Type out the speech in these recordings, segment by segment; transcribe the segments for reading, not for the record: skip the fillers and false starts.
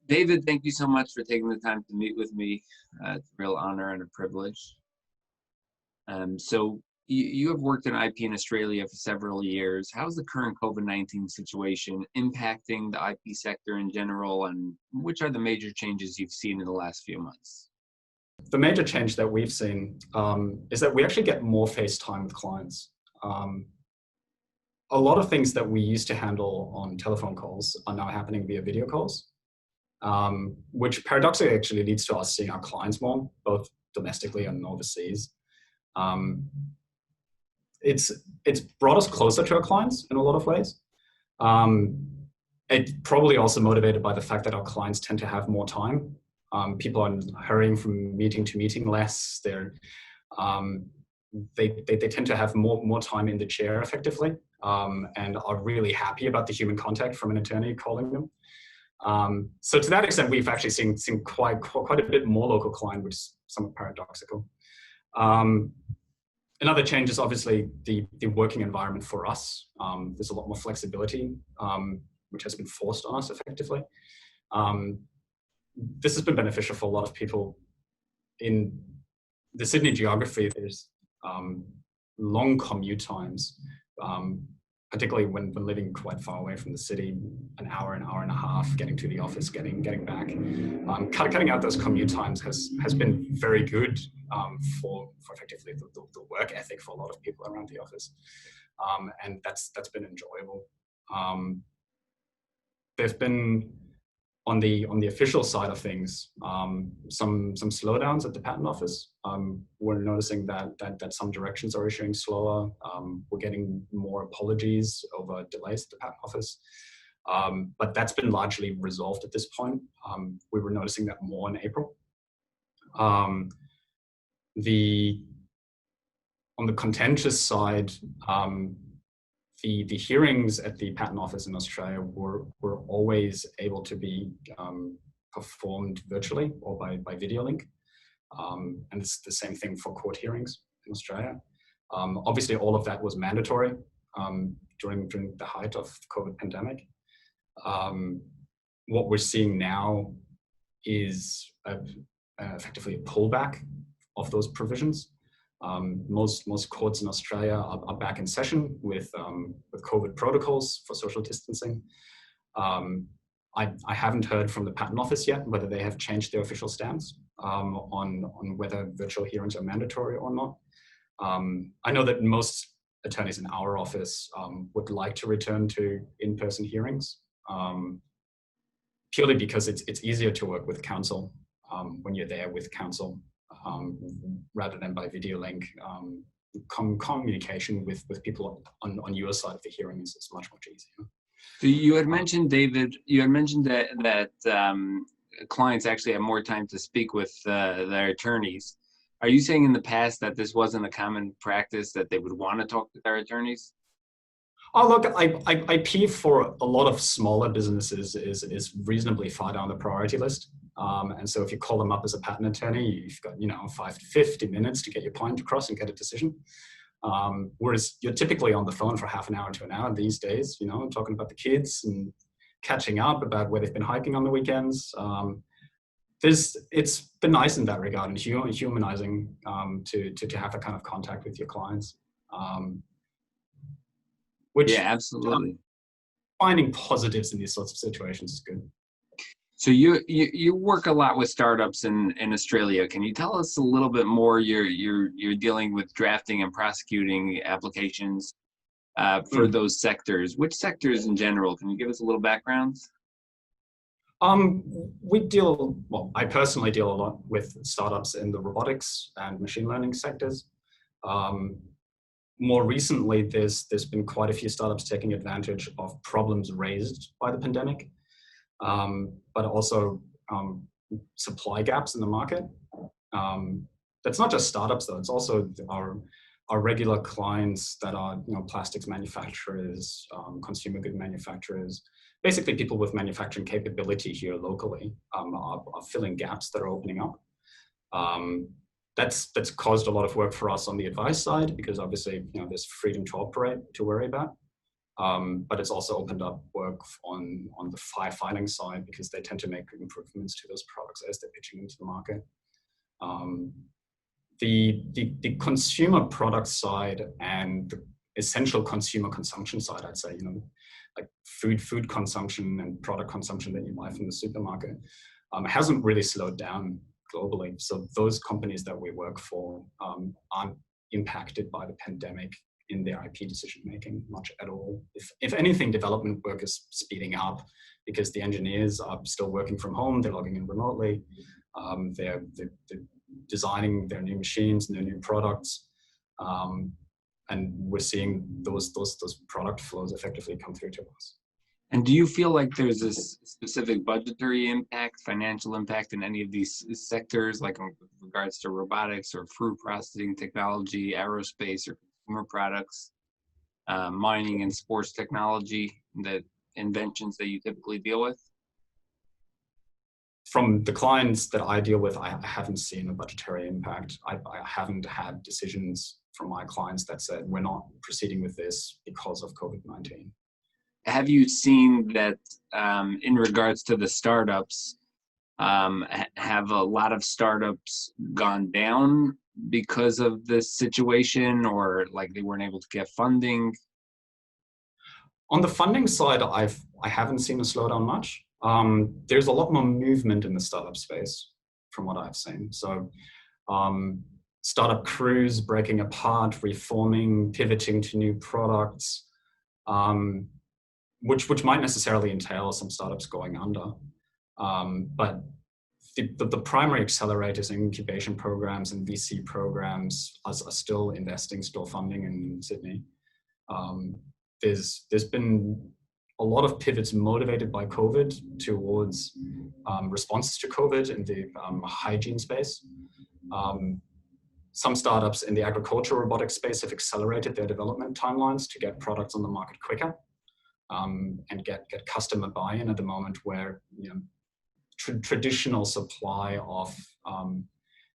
David, thank you so much for taking the time to meet with me. It's a real honor and a privilege. So you have worked in IP in Australia for several years. How's the current COVID-19 situation impacting the IP sector in general, and which are the major changes you've seen in the last few months? The major change that we've seen is that we actually get more face time with clients. A lot of things that we used to handle on telephone calls are now happening via video calls, which paradoxically actually leads to us seeing our clients more, both domestically and overseas. It's brought us closer to our clients in a lot of ways. It's probably also motivated by the fact that our clients tend to have more time. People are hurrying from meeting to meeting less. They tend to have more time in the chair effectively, and are really happy about the human contact from an attorney calling them. So to that extent, we've actually seen quite a bit more local client, which is somewhat paradoxical. Another change is obviously the working environment for us. There's a lot more flexibility, which has been forced on us effectively. This has been beneficial for a lot of people. In the Sydney geography, there's long commute times, particularly when living quite far away from the city, an hour and a half getting to the office, getting back. Cutting out those commute times has been very good for effectively the work ethic for a lot of people around the office, and that's been enjoyable. There's been on the official side of things, some slowdowns at the patent office. We're noticing that some directions are issuing slower. We're getting more apologies over delays at the patent office, but that's been largely resolved at this point. We were noticing that more in April. On the contentious side, the hearings at the Patent Office in Australia were always able to be performed virtually or by video link. And it's the same thing for court hearings in Australia. Obviously, all of that was mandatory during the height of the COVID pandemic. What we're seeing now is effectively a pullback of those provisions. Most courts in Australia are back in session with COVID protocols for social distancing. I haven't heard from the Patent Office yet whether they have changed their official stance on whether virtual hearings are mandatory or not. I know that most attorneys in our office would like to return to in-person hearings, purely because it's easier to work with counsel when you're there with counsel. Rather than by video link. Communication with people on your side of the hearing is much easier. So you had mentioned, David, that clients actually have more time to speak with their attorneys. Are you saying in the past that this wasn't a common practice, that they would want to talk to their attorneys? Oh, look, IP for a lot of smaller businesses is reasonably far down the priority list. And so if you call them up as a patent attorney, you've got 5 to 50 minutes to get your point across and get a decision. Whereas you're typically on the phone for half an hour to an hour these days, talking about the kids and catching up about where they've been hiking on the weekends. It's been nice in that regard and humanizing to have that kind of contact with your clients. Which, yeah, absolutely. Finding positives in these sorts of situations is good. So you work a lot with startups in Australia. Can you tell us a little bit more? You're dealing with drafting and prosecuting applications for those sectors. Which sectors in general? Can you give us a little background? I personally deal a lot with startups in the robotics and machine learning sectors. More recently, there's been quite a few startups taking advantage of problems raised by the pandemic, but also supply gaps in the market. That's not just startups though, it's also our regular clients that are plastics manufacturers, consumer good manufacturers, basically people with manufacturing capability here locally are filling gaps that are opening up. That's caused a lot of work for us on the advice side because obviously there's freedom to operate to worry about. But it's also opened up work on the filing side because they tend to make improvements to those products as they're pitching into the market. The consumer product side and the essential consumer consumption side, I'd say, like food consumption and product consumption that you buy from the supermarket, hasn't really slowed down globally. So those companies that we work for aren't impacted by the pandemic in their IP decision making much at all. If anything, development work is speeding up because the engineers are still working from home, they're logging in remotely, they're designing their new machines and their new products, and we're seeing those product flows effectively come through to us. And do you feel like there's a specific budgetary impact, financial impact in any of these sectors, like in regards to robotics or food processing technology, aerospace or consumer products, mining and sports technology, the inventions that you typically deal with? From the clients that I deal with, I haven't seen a budgetary impact. I haven't had decisions from my clients that said, we're not proceeding with this because of COVID-19. Have you seen that in regards to the startups, have a lot of startups gone down because of this situation, or like they weren't able to get funding? On the funding side, I haven't seen a slowdown much. There's a lot more movement in the startup space from what I've seen. So startup crews breaking apart, reforming, pivoting to new products, which might necessarily entail some startups going under. But the primary accelerators and incubation programs and VC programs are still investing, still funding in Sydney. There's been a lot of pivots motivated by COVID towards responses to COVID in the hygiene space. Some startups in the agricultural robotics space have accelerated their development timelines to get products on the market quicker and get customer buy-in at the moment where traditional supply of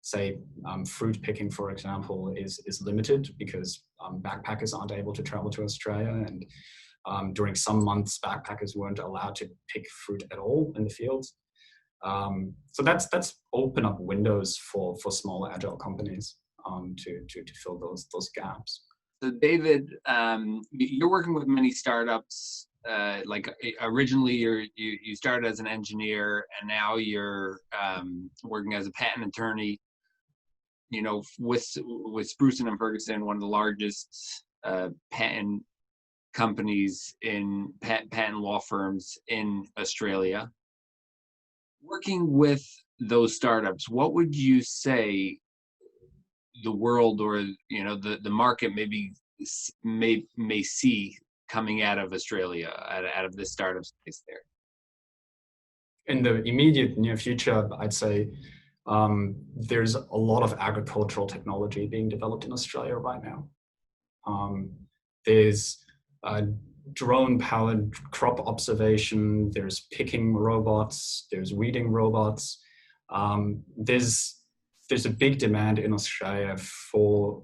say fruit picking, for example, is limited because backpackers aren't able to travel to Australia, and during some months backpackers weren't allowed to pick fruit at all in the fields. So that's open up windows for smaller agile companies to fill those gaps. So David, you're working with many startups. Like originally you started as an engineer, and now you're working as a patent attorney. With Spruson Ferguson, one of the largest patent companies in patent law firms in Australia. Working with those startups, what would you say the world or the market may see coming out of Australia, out of the startup space there? In the immediate near future, I'd say there's a lot of agricultural technology being developed in Australia right now. There's drone-powered crop observation, there's picking robots, there's weeding robots. There's a big demand in Australia for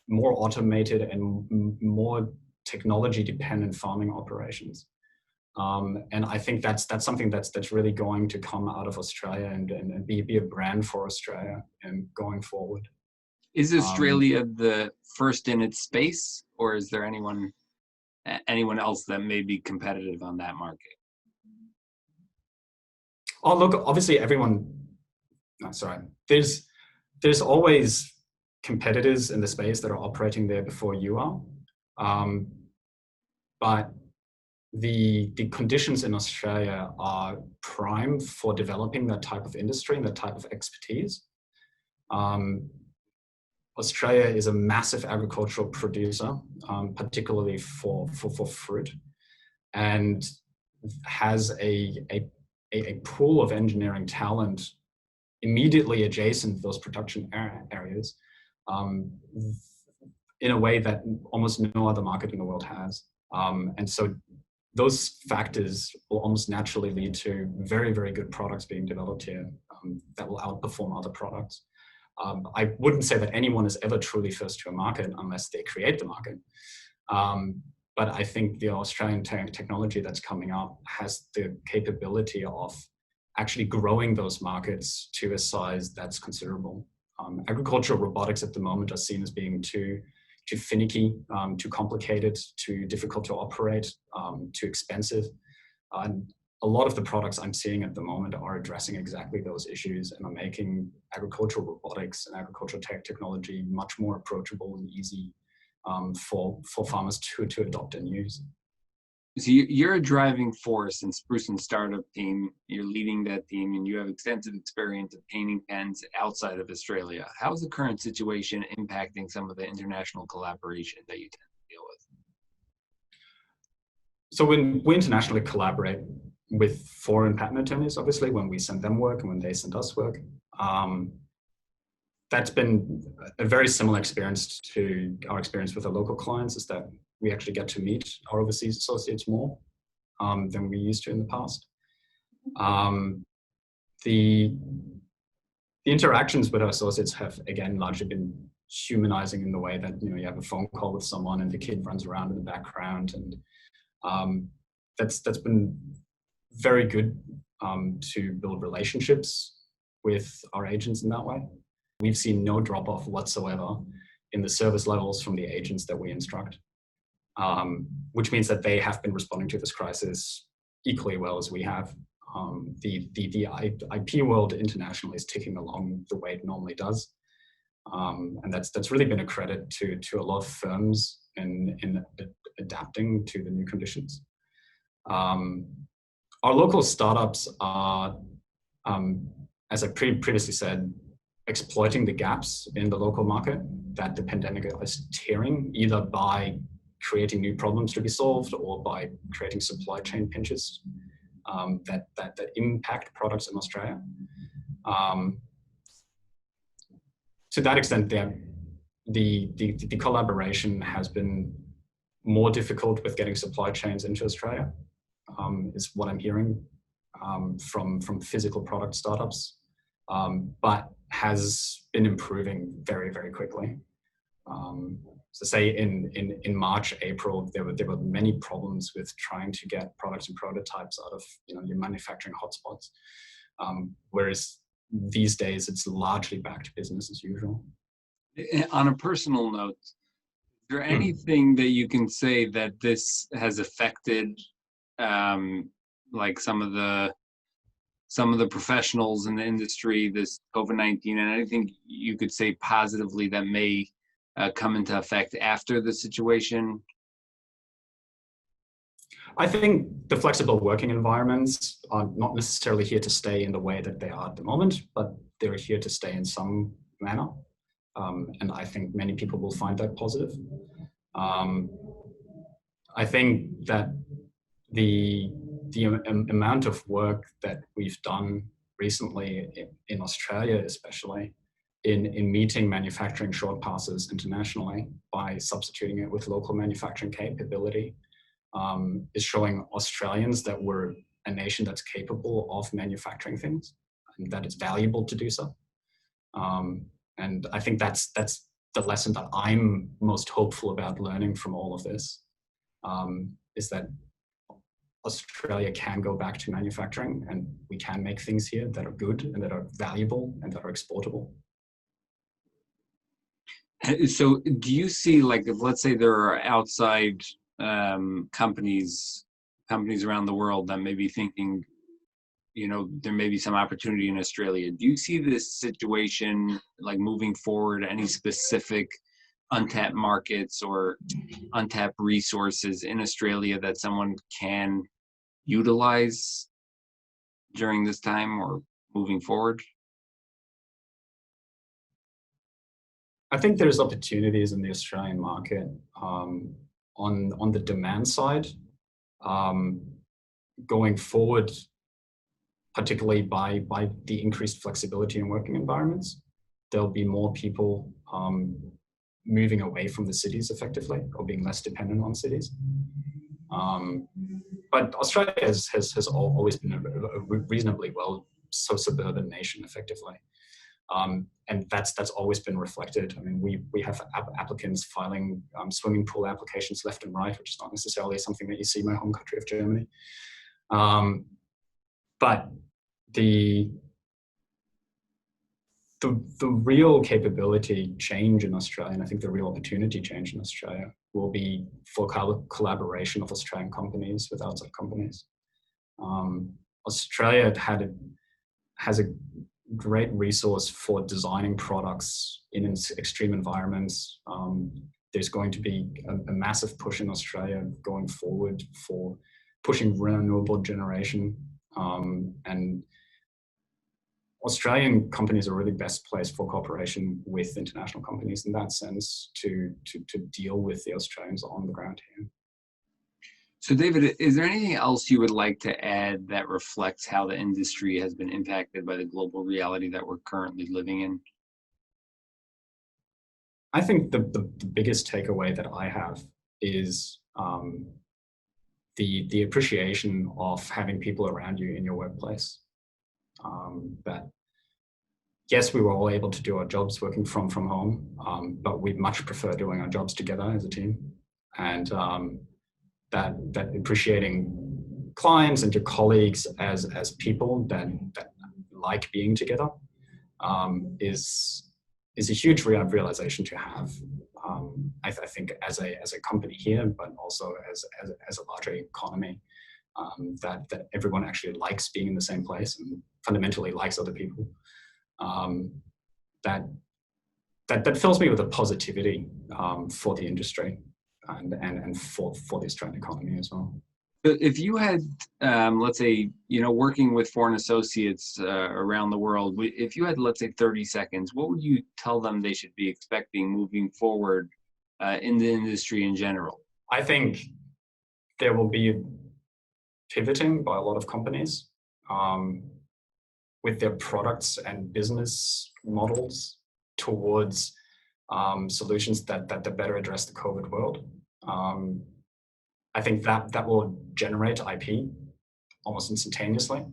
more automated and more technology-dependent farming operations. And I think that's something that's really going to come out of Australia and be a brand for Australia and going forward. Is Australia the first in its space, or is there anyone else that may be competitive on that market? Oh, look, obviously there's always competitors in the space that are operating there before you are. But the conditions in Australia are prime for developing that type of industry and that type of expertise. Australia is a massive agricultural producer, particularly for fruit, and has a pool of engineering talent immediately adjacent to those production areas in a way that almost no other market in the world has. And so those factors will almost naturally lead to very, very good products being developed here that will outperform other products. I wouldn't say that anyone is ever truly first to a market unless they create the market. But I think the Australian technology that's coming up has the capability of actually growing those markets to a size that's considerable. Agricultural robotics at the moment are seen as being too finicky, too complicated, too difficult to operate, too expensive. And a lot of the products I'm seeing at the moment are addressing exactly those issues and are making agricultural robotics and agricultural technology much more approachable and easy for farmers to adopt and use. So you're a driving force in Spruson's startup team. You're leading that team, and you have extensive experience of painting pens outside of Australia. How is the current situation impacting some of the international collaboration that you tend to deal with? So when we internationally collaborate with foreign patent attorneys, obviously, when we send them work and when they send us work, that's been a very similar experience to our experience with our local clients, is that we actually get to meet our overseas associates more than we used to in the past. The interactions with our associates have, again, largely been humanizing in the way that, you have a phone call with someone and the kid runs around in the background, and that's been very good to build relationships with our agents in that way. We've seen no drop off whatsoever in the service levels from the agents that we instruct, which means that they have been responding to this crisis equally well as we have. The IP world internationally is ticking along the way it normally does. And that's really been a credit to a lot of firms in adapting to the new conditions. Our local startups are, as I previously said, exploiting the gaps in the local market that the pandemic is tearing, either by creating new problems to be solved or by creating supply chain pinches that impact products in Australia. To that extent, the collaboration has been more difficult with getting supply chains into Australia, is what I'm hearing from physical product startups, but has been improving very, very quickly. So say in March, April, there were many problems with trying to get products and prototypes out of your manufacturing hotspots, whereas these days it's largely back to business as usual. On a personal note, is there anything that you can say that this has affected, like some of the professionals in the industry, this COVID-19, and anything you could say positively that may come into effect after the situation? I think the flexible working environments are not necessarily here to stay in the way that they are at the moment, but they're here to stay in some manner. And I think many people will find that positive. I think that the amount of work that we've done recently in Australia, especially in meeting manufacturing short passes internationally by substituting it with local manufacturing capability, is showing Australians that we're a nation that's capable of manufacturing things and that it's valuable to do so. And I think that's the lesson that I'm most hopeful about learning from all of this, is that Australia can go back to manufacturing and we can make things here that are good and that are valuable and that are exportable. So do you see, like, if let's say there are outside companies around the world that may be thinking, there may be some opportunity in Australia. Do you see this situation, like, moving forward, any specific untapped markets or untapped resources in Australia that someone can utilize during this time or moving forward? I think there's opportunities in the Australian market on the demand side going forward, particularly by the increased flexibility in working environments. There'll be more people moving away from the cities effectively, or being less dependent on cities. But Australia has always been a reasonably suburban nation effectively. And that's always been reflected. I mean, we have applicants filing swimming pool applications left and right, which is not necessarily something that you see in my home country of Germany. But the real capability change in Australia, and I think the real opportunity change in Australia, will be for collaboration of Australian companies with outside companies. Australia has a great resource for designing products in extreme environments. There's going to be a massive push in Australia going forward for pushing renewable generation, and Australian companies are really best placed for cooperation with international companies in that sense to deal with the Australians on the ground here. So David, is there anything else you would like to add that reflects how the industry has been impacted by the global reality that we're currently living in? I think the biggest takeaway that I have is the appreciation of having people around you in your workplace. That yes, we were all able to do our jobs working from home, but we much prefer doing our jobs together as a team, and that appreciating clients and your colleagues as people that like being together is a huge realization to have. I think as a company here, but also as a larger economy, that everyone actually likes being in the same place and fundamentally likes other people. That fills me with a positivity for the industry and for the Australian economy as well. If you had, let's say, working with foreign associates around the world, if you had, let's say, 30 seconds, what would you tell them they should be expecting moving forward in the industry in general? I think there will be pivoting by a lot of companies with their products and business models towards solutions that better address the COVID world. I think that will generate IP almost instantaneously.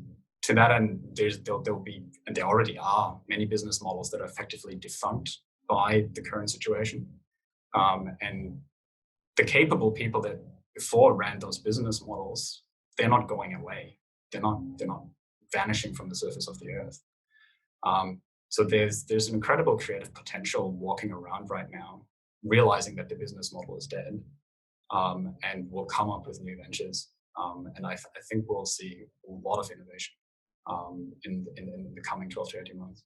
To that end, there'll be, and there already are, many business models that are effectively defunct by the current situation. And the capable people that before ran those business models, they're not going away. They're not vanishing from the surface of the earth. So there's an incredible creative potential walking around right now, realizing that the business model is dead, and will come up with new ventures. And I think we'll see a lot of innovation in the coming 12 to 18 months.